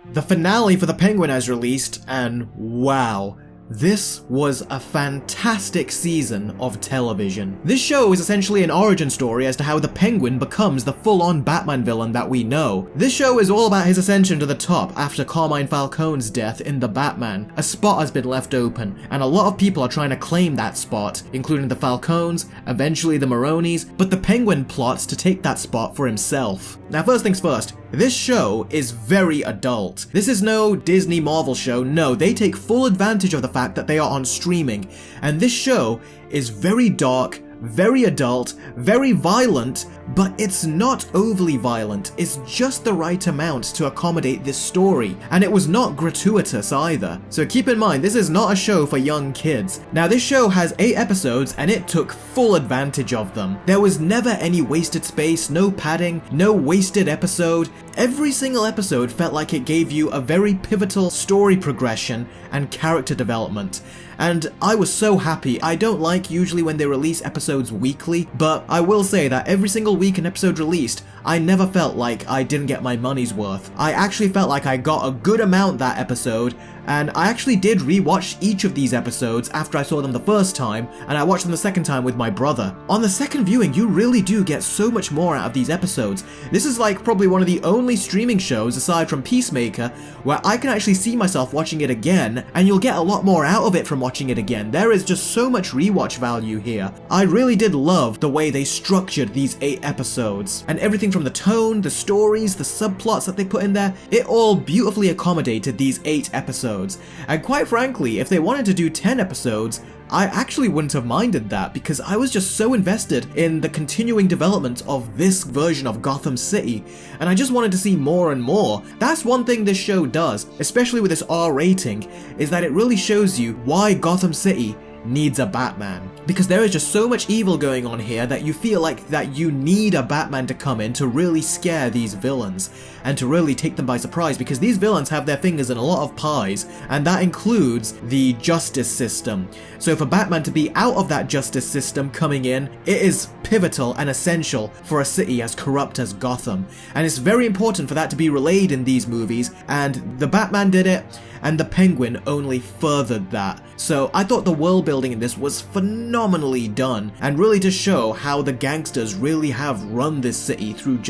The finale for the Penguin has released, and wow. This was a fantastic season of television. This show is essentially an origin story as to how the Penguin becomes the full-on Batman villain that we know. This show is all about his ascension to the top after Carmine Falcone's death in The Batman. A spot has been left open, and a lot of people are trying to claim that spot, including the Falcones, eventually the Maronis, but the Penguin plots to take that spot for himself. Now first things first, this show is very adult. This is no Disney Marvel show, no, they take full advantage of the fact that they are on streaming, and this show is very dark, very adult, very violent, but it's not overly violent, it's just the right amount to accommodate this story, and it was not gratuitous either. So keep in mind, this is not a show for young kids. Now this show has 8 episodes and it took full advantage of them. There was never any wasted space, no padding, no wasted episode. Every single episode felt like it gave you a very pivotal story progression and character development. And I was so happy. I don't like usually when they release episodes weekly, but I will say that every single week an episode released, I never felt like I didn't get my money's worth. I actually felt like I got a good amount that episode, and I actually did rewatch each of these episodes after I saw them the first time, and I watched them the second time with my brother. On the second viewing, you really do get so much more out of these episodes. This is like probably one of the only streaming shows, aside from Peacemaker, where I can actually see myself watching it again, and you'll get a lot more out of it from watching it again. There is just so much rewatch value here. I really did love the way they structured these 8 episodes, and everything from the tone, the stories, the subplots that they put in there, it all beautifully accommodated these 8 episodes. And quite frankly, if they wanted to do 10 episodes, I actually wouldn't have minded that, because I was just so invested in the continuing development of this version of Gotham City, and I just wanted to see more and more. That's one thing this show does, especially with this R rating, is that it really shows you why Gotham City needs a Batman. Because there is just so much evil going on here that you feel like that you need a Batman to come in to really scare these villains and to really take them by surprise, because these villains have their fingers in a lot of pies, and that includes the justice system. So for Batman to be out of that justice system coming in, it is pivotal and essential for a city as corrupt as Gotham. And it's very important for that to be relayed in these movies, and the Batman did it, and the Penguin only furthered that. So I thought the world building in this was phenomenally done, and really to show how the gangsters really have run this city through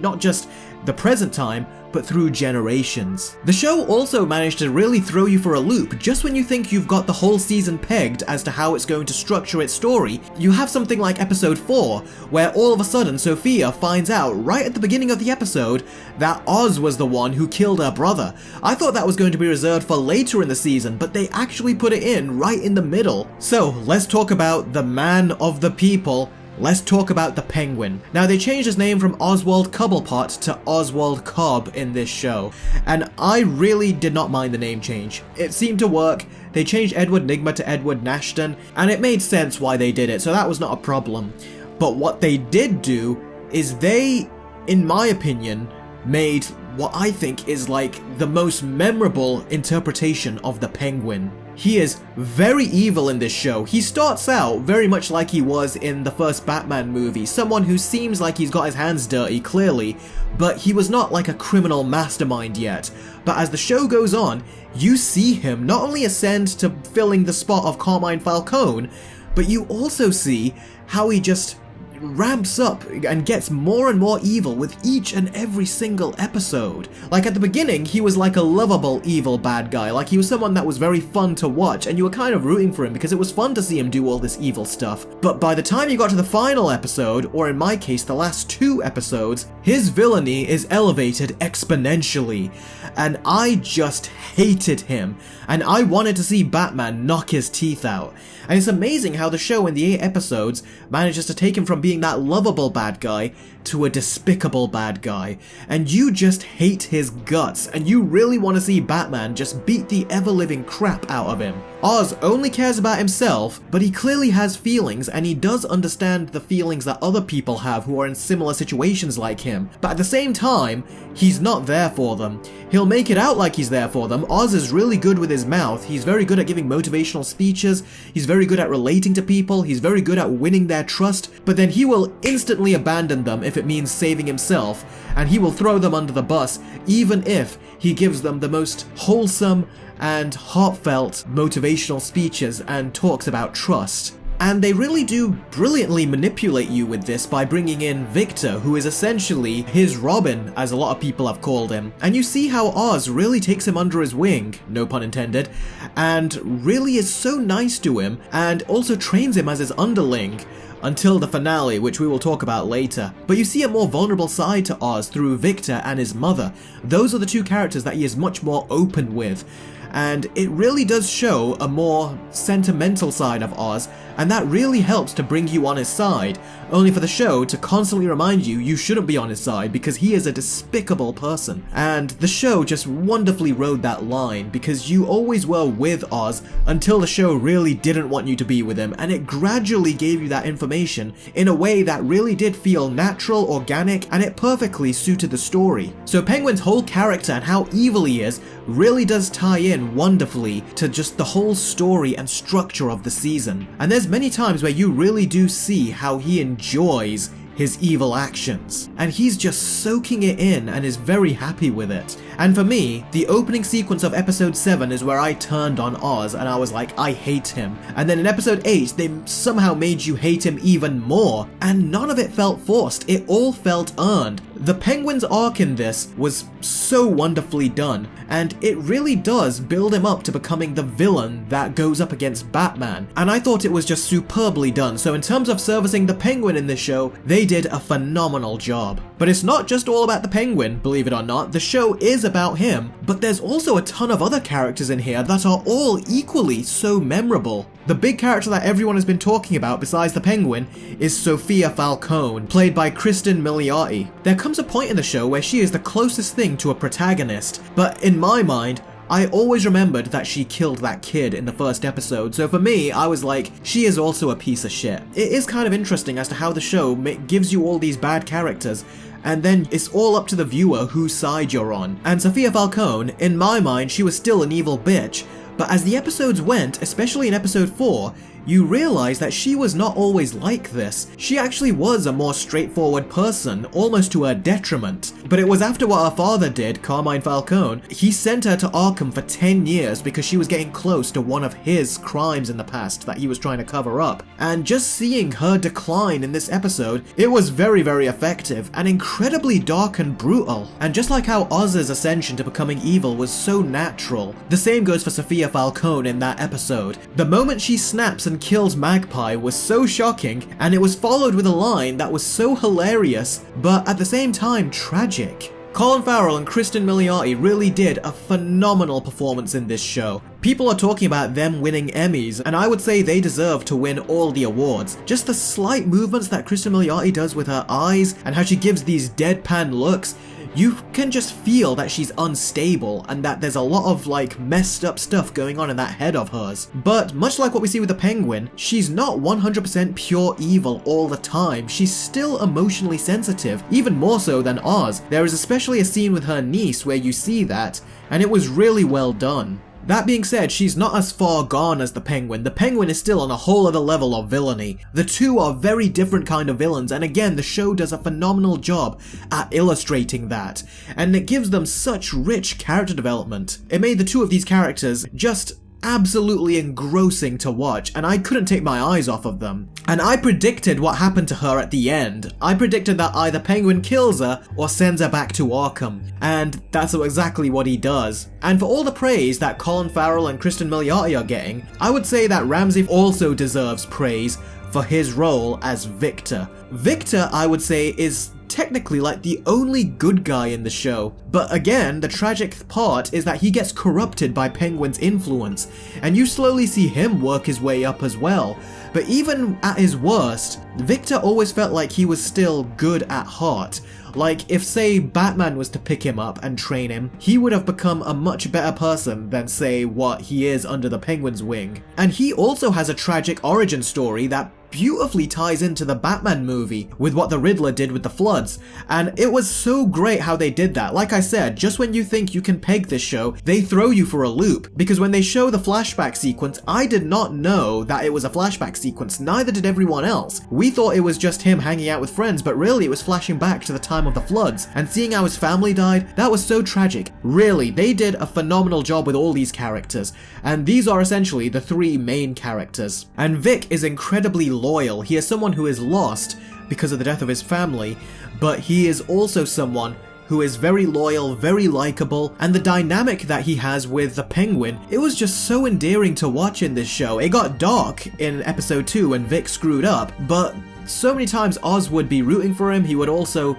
not just the present time, but through generations. The show also managed to really throw you for a loop. Just when you think you've got the whole season pegged as to how it's going to structure its story, you have something like episode 4, where all of a sudden Sophia finds out right at the beginning of the episode that Oz was the one who killed her brother. I thought that was going to be reserved for later in the season, but they actually put it in right in the middle. So let's talk about the man of the people. Let's talk about the Penguin. Now, they changed his name from Oswald Cobblepot to Oswald Cobb in this show, and I really did not mind the name change. It seemed to work. They changed Edward Nygma to Edward Nashton, and it made sense why they did it, so that was not a problem. But what they did do is they, in my opinion, made what I think is like the most memorable interpretation of the Penguin. He is very evil in this show. He starts out very much like he was in the first Batman movie, someone who seems like he's got his hands dirty, clearly, but he was not like a criminal mastermind yet. But as the show goes on, you see him not only ascend to filling the spot of Carmine Falcone, but you also see how he just ramps up and gets more and more evil with each and every single episode. Like at the beginning, he was like a lovable evil bad guy, like he was someone that was very fun to watch, and you were kind of rooting for him because it was fun to see him do all this evil stuff. But by the time you got to the final episode, or in my case the last 2 episodes, his villainy is elevated exponentially, and I just hated him, and I wanted to see Batman knock his teeth out. And it's amazing how the show in the 8 episodes manages to take him from being that lovable bad guy to a despicable bad guy, and you just hate his guts, and you really want to see Batman just beat the ever-living crap out of him. Oz only cares about himself, but he clearly has feelings, and he does understand the feelings that other people have who are in similar situations like him, but at the same time, he's not there for them. He'll make it out like he's there for them. Oz is really good with his mouth, he's very good at giving motivational speeches, he's very good at relating to people, he's very good at winning their trust, but then he will instantly abandon them if it means saving himself, and he will throw them under the bus even if he gives them the most wholesome and heartfelt motivational speeches and talks about trust. And they really do brilliantly manipulate you with this by bringing in Victor, who is essentially his Robin, as a lot of people have called him. And you see how Oz really takes him under his wing, no pun intended, and really is so nice to him, and also trains him as his underling, until the finale, which we will talk about later. But you see a more vulnerable side to Oz through Victor and his mother. Those are the two characters that he is much more open with. And it really does show a more sentimental side of Oz, and that really helps to bring you on his side, only for the show to constantly remind you you shouldn't be on his side because he is a despicable person. And the show just wonderfully rode that line, because you always were with Oz until the show really didn't want you to be with him, and it gradually gave you that information in a way that really did feel natural, organic, and it perfectly suited the story. So Penguin's whole character and how evil he is really does tie in wonderfully to just the whole story and structure of the season. And there's many times where you really do see how he enjoys his evil actions, and he's just soaking it in and is very happy with it. And for me, the opening sequence of episode 7 is where I turned on Oz and I was like, I hate him. And then in episode 8, they somehow made you hate him even more, and none of it felt forced, it all felt earned. The Penguin's arc in this was so wonderfully done, and it really does build him up to becoming the villain that goes up against Batman, and I thought it was just superbly done. So in terms of servicing the Penguin in this show, they did a phenomenal job. But it's not just all about the Penguin, believe it or not. The show is about him, but there's also a ton of other characters in here that are all equally so memorable. The big character that everyone has been talking about besides the Penguin is Sophia Falcone, played by Kristen Milioti. There comes a point in the show where she is the closest thing to a protagonist, but in my mind, I always remembered that she killed that kid in the first episode, so for me, I was like, she is also a piece of shit. It is kind of interesting as to how the show gives you all these bad characters, and then it's all up to the viewer whose side you're on. And Sophia Falcone, in my mind, she was still an evil bitch, but as the episodes went, especially in episode 4, you realize that she was not always like this. She actually was a more straightforward person, almost to her detriment. But it was after what her father did, Carmine Falcone, he sent her to Arkham for 10 years because she was getting close to one of his crimes in the past that he was trying to cover up. And just seeing her decline in this episode, it was very, very effective and incredibly dark and brutal. And just like how Oz's ascension to becoming evil was so natural, the same goes for Sophia Falcone in that episode. The moment she snaps and kills Magpie was so shocking, and it was followed with a line that was so hilarious, but at the same time tragic. Colin Farrell and Kristen Milioti really did a phenomenal performance in this show. People are talking about them winning Emmys, and I would say they deserve to win all the awards. Just the slight movements that Kristen Milioti does with her eyes, and how she gives these deadpan looks, you can just feel that she's unstable and that there's a lot of like messed up stuff going on in that head of hers. But much like what we see with the Penguin, she's not 100% pure evil all the time. She's still emotionally sensitive, even more so than Oz. There is especially a scene with her niece where you see that, and it was really well done. That being said, she's not as far gone as the Penguin. The Penguin is still on a whole other level of villainy. The two are very different kind of villains, and again, the show does a phenomenal job at illustrating that, and it gives them such rich character development. It made the two of these characters just absolutely engrossing to watch, and I couldn't take my eyes off of them. And I predicted what happened to her at the end. I predicted that either Penguin kills her or sends her back to Arkham, and that's exactly what he does. And for all the praise that Colin Farrell and Kristen Milioti are getting, I would say that Ramsey also deserves praise for his role as Victor. Victor, I would say, is technically like the only good guy in the show, but again, the tragic part is that he gets corrupted by Penguin's influence, and you slowly see him work his way up as well. But even at his worst, Victor always felt like he was still good at heart. Like, if say Batman was to pick him up and train him, he would have become a much better person than say what he is under the Penguin's wing. And he also has a tragic origin story that beautifully ties into the Batman movie with what the Riddler did with the floods. And it was so great how they did that. Like I said, just when you think you can peg this show, they throw you for a loop. Because when they show the flashback sequence, I did not know that it was a flashback sequence, neither did everyone else. We thought it was just him hanging out with friends, but really it was flashing back to the time of the floods. And seeing how his family died, that was so tragic. Really, they did a phenomenal job with all these characters. And these are essentially the three main characters. And Vic is incredibly loyal. He is someone who is lost because of the death of his family, but he is also someone who is very loyal, very likable, and the dynamic that he has with the Penguin, it was just so endearing to watch in this show. It got dark in episode 2 when Vic screwed up, but so many times Oz would be rooting for him, he would also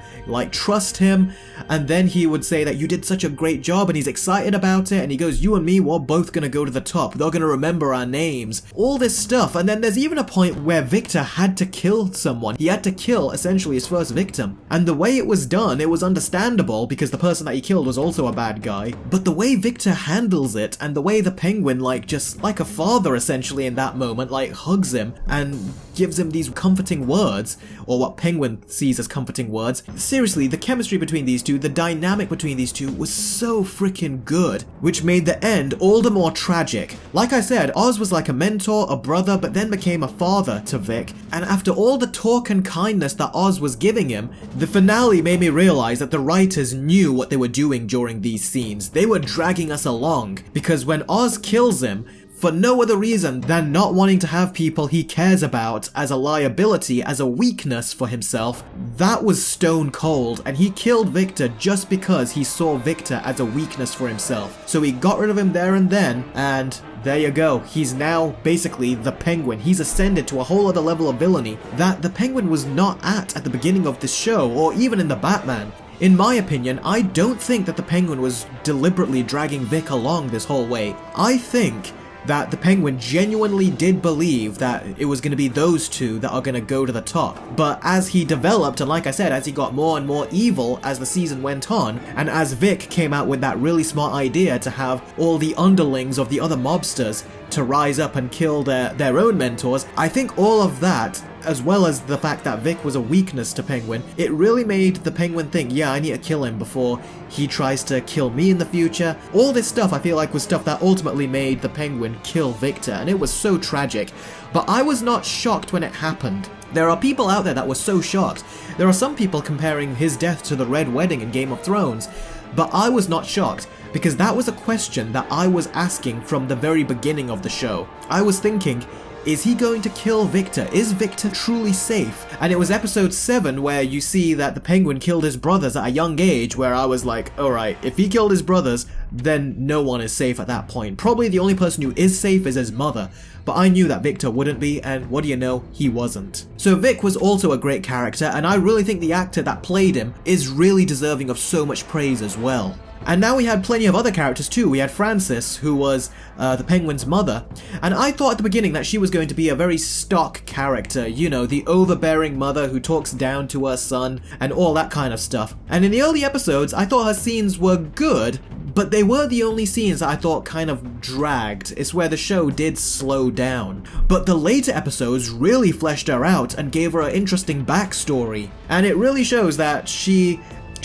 trust him, and then he would say that you did such a great job, and he's excited about it, and he goes, you and me, we're both gonna go to the top, they're gonna remember our names, all this stuff. And then there's even a point where Victor had to kill someone. He had to kill essentially his first victim, and the way it was done, it was understandable because the person that he killed was also a bad guy, but the way Victor handles it, and the way the Penguin, just like a father essentially in that moment, hugs him and gives him these comforting words, or what Penguin sees as comforting words. Seriously, the chemistry between these two, the dynamic between these two was so freaking good, which made the end all the more tragic. Like I said, Oz was like a mentor, a brother, but then became a father to Vic, and after all the talk and kindness that Oz was giving him, the finale made me realize that the writers knew what they were doing during these scenes. They were dragging us along, because when Oz kills him, for no other reason than not wanting to have people he cares about as a liability, as a weakness for himself, that was stone cold, and he killed Victor just because he saw Victor as a weakness for himself. So he got rid of him there and then, and there you go. He's now basically the Penguin. He's ascended to a whole other level of villainy that the Penguin was not at the beginning of this show, or even in the Batman. In my opinion, I don't think that the Penguin was deliberately dragging Vic along this whole way. I think that the Penguin genuinely did believe that it was going to be those two that are going to go to the top. But as he developed, and like I said, as he got more and more evil as the season went on, and as Vic came out with that really smart idea to have all the underlings of the other mobsters to rise up and kill their own mentors, I think all of that, as well as the fact that Vic was a weakness to Penguin, it really made the Penguin think, yeah, I need to kill him before he tries to kill me in the future. All this stuff I feel like was stuff that ultimately made the Penguin kill Victor, and it was so tragic. But I was not shocked when it happened. There are people out there that were so shocked. There are some people comparing his death to the Red Wedding in Game of Thrones, but I was not shocked, because that was a question that I was asking from the very beginning of the show. I was thinking, is he going to kill Victor? Is Victor truly safe? And it was episode 7 where you see that the Penguin killed his brothers at a young age, where I was like, alright, if he killed his brothers, then no one is safe at that point. Probably the only person who is safe is his mother. But I knew that Victor wouldn't be, and what do you know, he wasn't. So Vic was also a great character, and I really think the actor that played him is really deserving of so much praise as well. And now we had plenty of other characters too. We had Frances, who was the Penguin's mother, and I thought at the beginning that she was going to be a very stock character, you know, the overbearing mother who talks down to her son and all that kind of stuff. And in the early episodes, I thought her scenes were good, but they were the only scenes that I thought kind of dragged. It's where the show did slow down. But the later episodes really fleshed her out and gave her an interesting backstory, and it really shows that she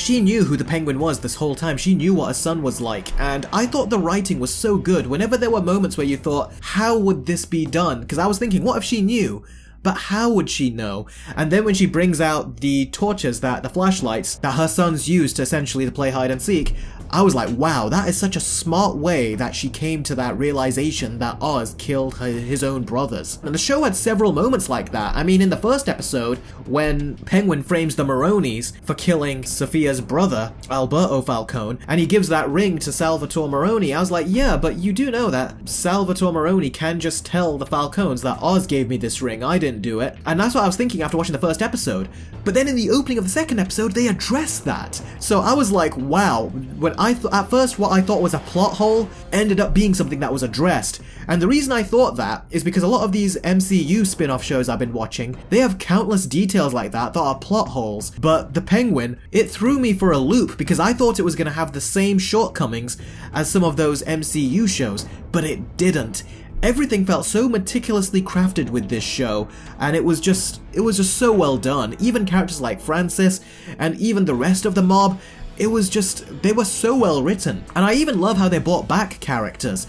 knew who the Penguin was this whole time. She knew what her son was like, and I thought the writing was so good. Whenever there were moments where you thought, how would this be done? Because I was thinking, what if she knew? But how would she know? And then when she brings out the torches, the flashlights that her sons used to essentially play hide and seek, I was like, wow, that is such a smart way that she came to that realization that Oz killed his own brothers. And the show had several moments like that. I mean, in the first episode, when Penguin frames the Maronis for killing Sophia's brother, Alberto Falcone, and he gives that ring to Salvatore Maroni, I was like, yeah, but you do know that Salvatore Maroni can just tell the Falcones that Oz gave me this ring, I didn't do it. And that's what I was thinking after watching the first episode. But then in the opening of the second episode, they addressed that. So I was like, wow, when at first what I thought was a plot hole ended up being something that was addressed. And the reason I thought that is because a lot of these MCU spin-off shows I've been watching, they have countless details like that are plot holes. But The Penguin, it threw me for a loop because I thought it was going to have the same shortcomings as some of those MCU shows, but it didn't. Everything felt so meticulously crafted with this show, and it was just so well done. Even characters like Francis and even the rest of the mob, they were so well written. And I even love how they brought back characters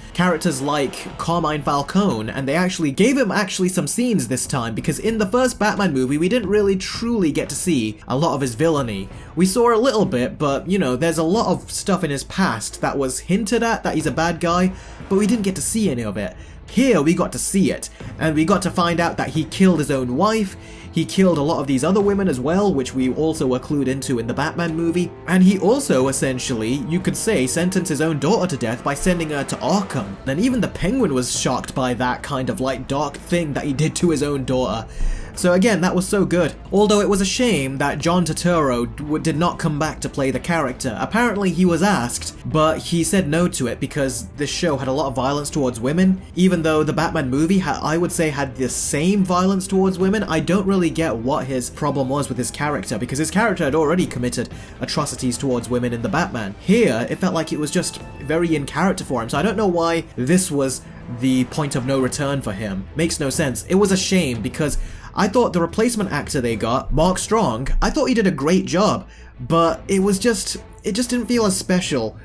like Carmine Falcone, and they actually gave him some scenes this time, because in the first Batman movie we didn't really truly get to see a lot of his villainy. We saw a little bit, but you know, there's a lot of stuff in his past that was hinted at that he's a bad guy, but we didn't get to see any of it. Here we got to see it, and we got to find out that he killed his own wife, he killed a lot of these other women as well, which we also were clued into in the Batman movie, and he also essentially, you could say, sentenced his own daughter to death by sending her to Arkham. And even the Penguin was shocked by that kind of like dark thing that he did to his own daughter. So again, that was so good. Although it was a shame that John Turturro did not come back to play the character. Apparently he was asked, but he said no to it because this show had a lot of violence towards women. Even though the Batman movie, I would say, had the same violence towards women, I don't really get what his problem was with his character, because his character had already committed atrocities towards women in the Batman. Here, it felt like it was just very in character for him, so I don't know why this was the point of no return for him. Makes no sense. It was a shame, because I thought the replacement actor they got, Mark Strong, I thought he did a great job, but it just didn't feel as special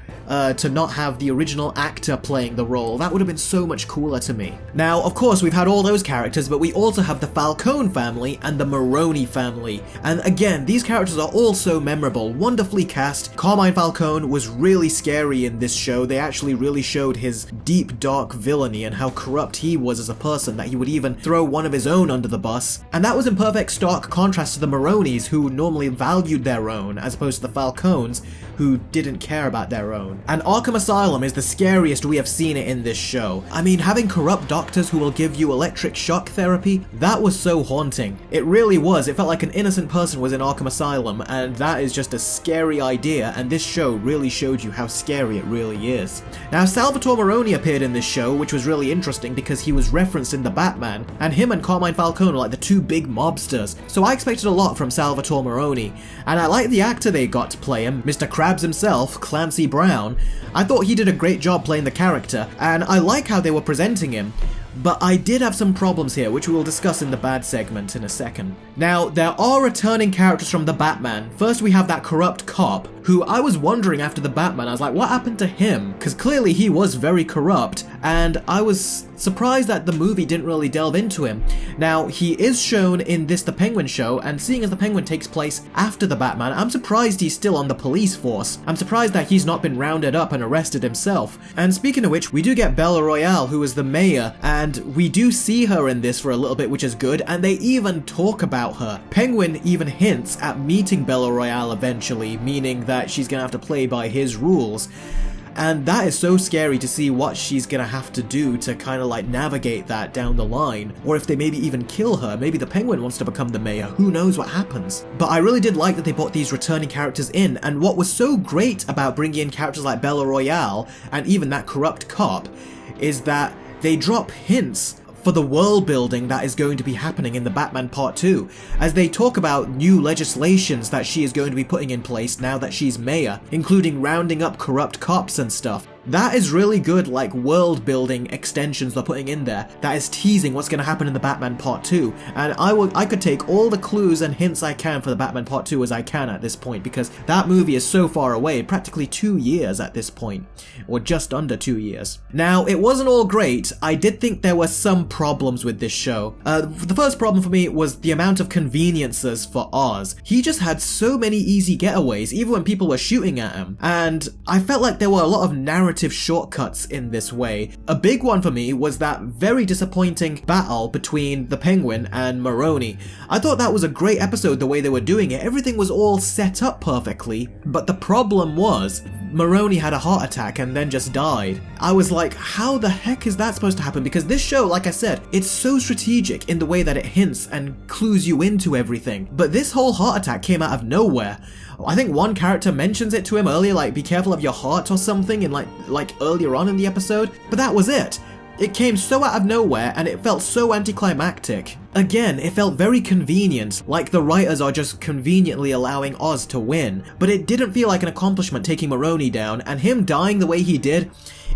to not have the original actor playing the role. That would have been so much cooler to me. Now, of course, we've had all those characters, but we also have the Falcone family and the Maroni family. And again, these characters are all so memorable, wonderfully cast. Carmine Falcone was really scary in this show. They actually really showed his deep, dark villainy and how corrupt he was as a person, that he would even throw one of his own under the bus. And that was in perfect stark contrast to the Maronis, who normally valued their own, as opposed to the Falcones, who didn't care about their own. And Arkham Asylum is the scariest we have seen it in this show. I mean, having corrupt doctors who will give you electric shock therapy, that was so haunting. It really was. It felt like an innocent person was in Arkham Asylum, and that is just a scary idea, and this show really showed you how scary it really is. Now, Salvatore Maroni appeared in this show, which was really interesting because he was referenced in the Batman, and him and Carmine Falcone are like the two big mobsters, so I expected a lot from Salvatore Maroni, and I like the actor they got to play him, Mr. Krabs himself, Clancy Brown. I thought he did a great job playing the character, and I like how they were presenting him. But I did have some problems here, which we will discuss in the bad segment in a second. Now, there are returning characters from the Batman. First, we have that corrupt cop, who I was wondering after the Batman, I was like, what happened to him? Because clearly he was very corrupt, and I was surprised that the movie didn't really delve into him. Now, he is shown in this The Penguin show, and seeing as The Penguin takes place after the Batman, I'm surprised he's still on the police force. I'm surprised that he's not been rounded up and arrested himself. And speaking of which, we do get Bella Royale, who is the mayor, and we do see her in this for a little bit, which is good, and they even talk about her. Penguin even hints at meeting Bella Royale eventually, meaning that she's gonna have to play by his rules. And that is so scary to see what she's gonna have to do to kind of like navigate that down the line. Or if they maybe even kill her, maybe the Penguin wants to become the mayor, who knows what happens. But I really did like that they brought these returning characters in, and what was so great about bringing in characters like Bella Royale, and even that corrupt cop, is that they drop hints for the world building that is going to be happening in the Batman Part 2, as they talk about new legislations that she is going to be putting in place now that she's mayor, including rounding up corrupt cops and stuff. That is really good, like, world building extensions they're putting in there that is teasing what's going to happen in the Batman Part 2, and I could take all the clues and hints I can for the Batman Part 2 as I can at this point, because that movie is so far away, practically 2 years at this point, or just under 2 years. Now, it wasn't all great. I did think there were some problems with this show. The first problem for me was the amount of conveniences for Oz. He just had so many easy getaways, even when people were shooting at him, and I felt like there were a lot of narrative shortcuts in this way. A big one for me was that very disappointing battle between the Penguin and Maroni. I thought that was a great episode the way they were doing it. Everything was all set up perfectly, but the problem was Maroni had a heart attack and then just died. I was like, how the heck is that supposed to happen? Because this show, like I said, it's so strategic in the way that it hints and clues you into everything. But this whole heart attack came out of nowhere. I think one character mentions it to him earlier, like, be careful of your heart or something, in like earlier on in the episode, but that was it. It came so out of nowhere, and it felt so anticlimactic. Again, it felt very convenient, like the writers are just conveniently allowing Oz to win, but it didn't feel like an accomplishment taking Maroni down, and him dying the way he did,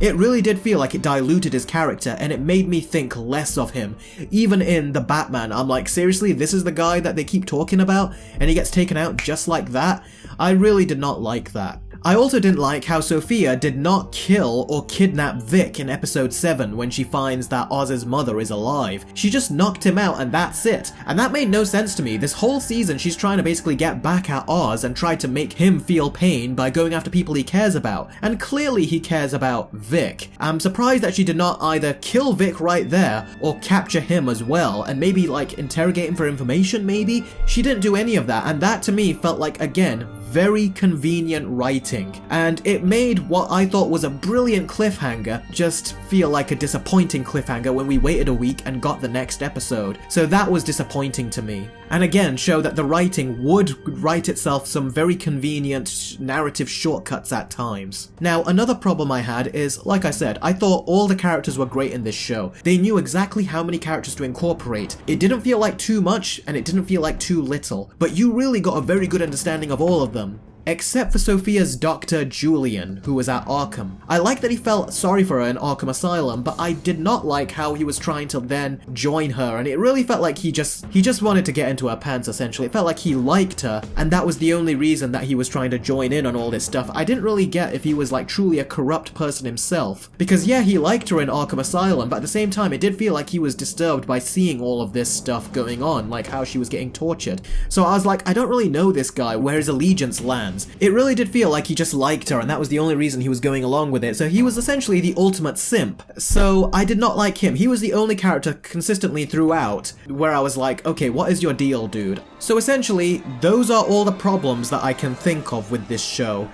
It really did feel like it diluted his character and it made me think less of him. Even in the Batman, I'm like, seriously, this is the guy that they keep talking about and he gets taken out just like that? I really did not like that. I also didn't like how Sophia did not kill or kidnap Vic in episode 7 when she finds that Oz's mother is alive. She just knocked him out and that's it. And that made no sense to me. This whole season she's trying to basically get back at Oz and try to make him feel pain by going after people he cares about. And clearly he cares about Vic. I'm surprised that she did not either kill Vic right there or capture him as well and maybe like interrogate him for information maybe. She didn't do any of that and that to me felt like, again, very convenient writing, and it made what I thought was a brilliant cliffhanger just feel like a disappointing cliffhanger when we waited a week and got the next episode. So that was disappointing to me. And again, show that the writing would write itself some very convenient narrative shortcuts at times. Now, another problem I had is, like I said, I thought all the characters were great in this show. They knew exactly how many characters to incorporate. It didn't feel like too much, and it didn't feel like too little, but you really got a very good understanding of all of them. Except for Sophia's Dr. Julian, who was at Arkham. I like that he felt sorry for her in Arkham Asylum, but I did not like how he was trying to then join her, and it really felt like he just wanted to get into her pants, essentially. It felt like he liked her, and that was the only reason that he was trying to join in on all this stuff. I didn't really get if he was like truly a corrupt person himself. Because yeah, he liked her in Arkham Asylum, but at the same time it did feel like he was disturbed by seeing all of this stuff going on, like how she was getting tortured. So I was like, I don't really know this guy, where his allegiance lands. It really did feel like he just liked her and that was the only reason he was going along with it, so he was essentially the ultimate simp. So I did not like him. He was the only character consistently throughout where I was like, okay, what is your deal, dude? So essentially, those are all the problems that I can think of with this show.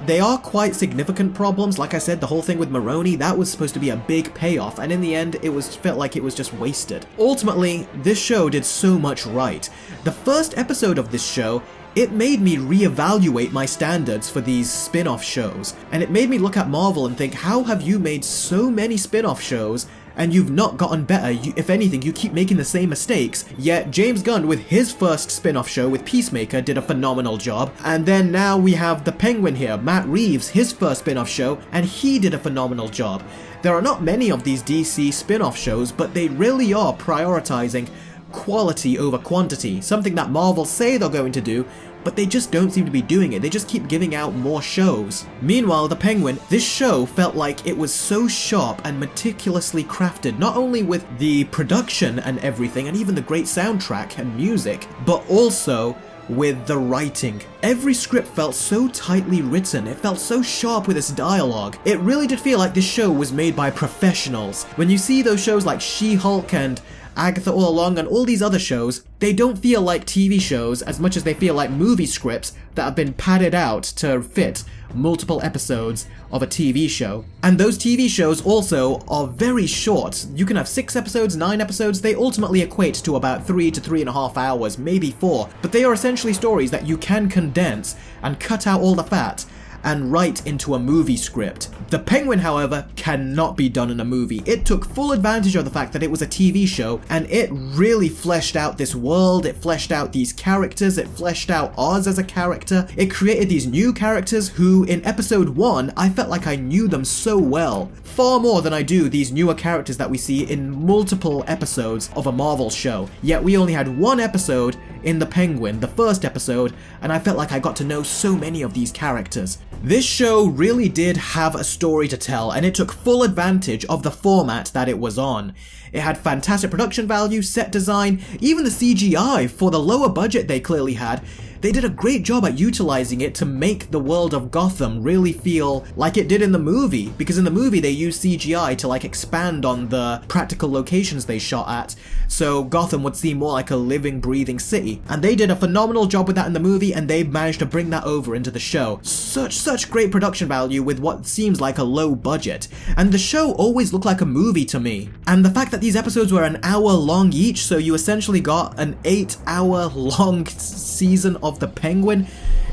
They are quite significant problems. Like I said, the whole thing with Maroni, that was supposed to be a big payoff, and in the end, felt like it was just wasted. Ultimately, this show did so much right. The first episode of this show, it made me reevaluate my standards for these spin-off shows, and it made me look at Marvel and think, how have you made so many spin-off shows and you've not gotten better? If anything, you keep making the same mistakes. Yet James Gunn with his first spin-off show with Peacemaker did a phenomenal job, and then now we have the Penguin here, Matt Reeves, his first spin-off show, and he did a phenomenal job. There are not many of these DC spin-off shows, but they really are prioritizing quality over quantity, something that Marvel say they're going to do, but they just don't seem to be doing it. They just keep giving out more shows. Meanwhile, The Penguin, this show felt like it was so sharp and meticulously crafted, not only with the production and everything, and even the great soundtrack and music, but also with the writing. Every script felt so tightly written, it felt so sharp with its dialogue. It really did feel like this show was made by professionals. When you see those shows like She-Hulk and Agatha All Along and all these other shows, they don't feel like TV shows as much as they feel like movie scripts that have been padded out to fit multiple episodes of a TV show. And those TV shows also are very short. You can have 6 episodes, 9 episodes, they ultimately equate to about 3 to 3.5 hours, maybe 4, but they are essentially stories that you can condense and cut out all the fat and write into a movie script. The Penguin, however, cannot be done in a movie. It took full advantage of the fact that it was a TV show, and it really fleshed out this world, it fleshed out these characters, it fleshed out Oz as a character, it created these new characters who, in episode 1, I felt like I knew them so well. Far more than I do these newer characters that we see in multiple episodes of a Marvel show. Yet we only had 1 episode in The Penguin, the first episode, and I felt like I got to know so many of these characters. This show really did have a story to tell, and it took full advantage of the format that it was on. It had fantastic production value, set design, even the CGI, for the lower budget they clearly had. They did a great job at utilizing it to make the world of Gotham really feel like it did in the movie, because in the movie they used CGI to like expand on the practical locations they shot at, so Gotham would seem more like a living, breathing city. And they did a phenomenal job with that in the movie, and they managed to bring that over into the show. Such great production value with what seems like a low budget. And the show always looked like a movie to me. And the fact that these episodes were an hour long each, so you essentially got an 8-hour long season of the Penguin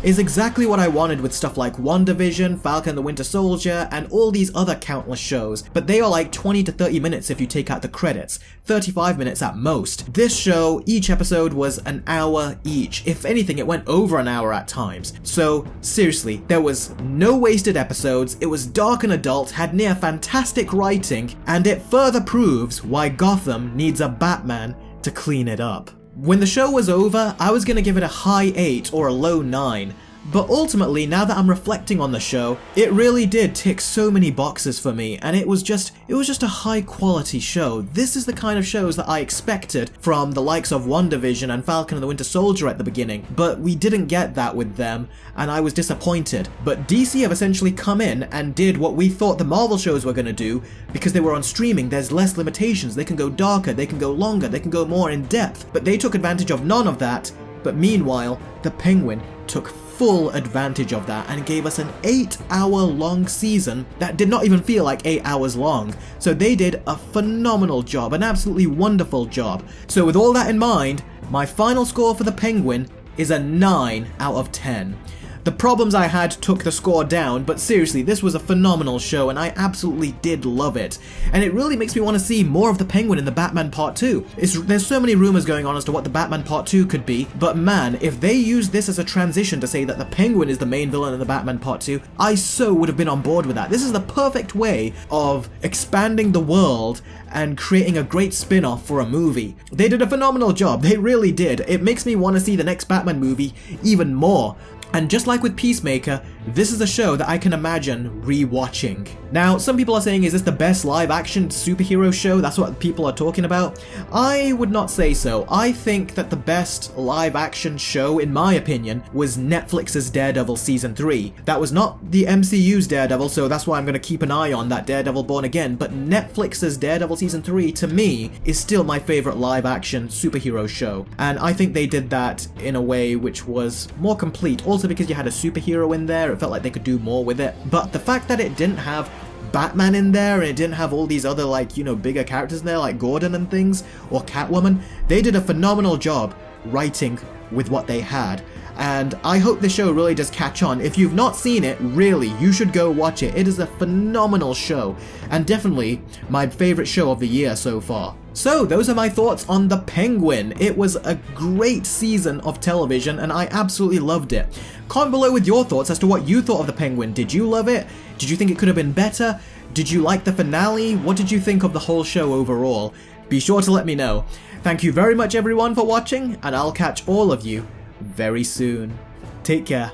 is exactly what I wanted with stuff like WandaVision, Falcon and the Winter Soldier, and all these other countless shows, but they are like 20 to 30 minutes if you take out the credits, 35 minutes at most. This show, each episode was an hour each. If anything, it went over an hour at times. So seriously, there was no wasted episodes, it was dark and adult, had near fantastic writing, and it further proves why Gotham needs a Batman to clean it up. When the show was over, I was going to give it a high 8 or a low 9, but ultimately, now that I'm reflecting on the show, it really did tick so many boxes for me, and it was just a high quality show. This is the kind of shows that I expected from the likes of WandaVision and Falcon and the Winter Soldier at the beginning, but we didn't get that with them, and I was disappointed. But DC have essentially come in and did what we thought the Marvel shows were going to do, because they were on streaming, there's less limitations, they can go darker, they can go longer, they can go more in depth, but they took advantage of none of that. But meanwhile, the Penguin took full advantage of that and gave us an 8-hour long season that did not even feel like 8 hours long. So they did a phenomenal job, an absolutely wonderful job. So with all that in mind, my final score for the Penguin is a 9 out of 10. The problems I had took the score down, but seriously, this was a phenomenal show and I absolutely did love it. And it really makes me want to see more of the Penguin in the Batman Part 2. There's so many rumors going on as to what the Batman Part 2 could be, but man, if they use this as a transition to say that the Penguin is the main villain in the Batman Part 2, I so would have been on board with that. This is the perfect way of expanding the world and creating a great spin-off for a movie. They did a phenomenal job, they really did. It makes me want to see the next Batman movie even more. And just like with Peacemaker, this is a show that I can imagine re-watching. Now, some people are saying, is this the best live-action superhero show? That's what people are talking about. I would not say so. I think that the best live-action show, in my opinion, was Netflix's Daredevil Season 3. That was not the MCU's Daredevil, so that's why I'm going to keep an eye on that Daredevil Born Again, but Netflix's Daredevil Season 3, to me, is still my favorite live-action superhero show. And I think they did that in a way which was more complete. Also because you had a superhero in there, it felt like they could do more with it. But the fact that it didn't have Batman in there and it didn't have all these other, like, you know, bigger characters in there like Gordon and things, or Catwoman, they did a phenomenal job writing with what they had. And I hope the show really does catch on. If you've not seen it, really, you should go watch it. It is a phenomenal show, and definitely my favorite show of the year so far. So those are my thoughts on The Penguin. It was a great season of television and I absolutely loved it. Comment below with your thoughts as to what you thought of The Penguin. Did you love it? Did you think it could have been better? Did you like the finale? What did you think of the whole show overall? Be sure to let me know. Thank you very much everyone for watching, and I'll catch all of you very soon. Take care.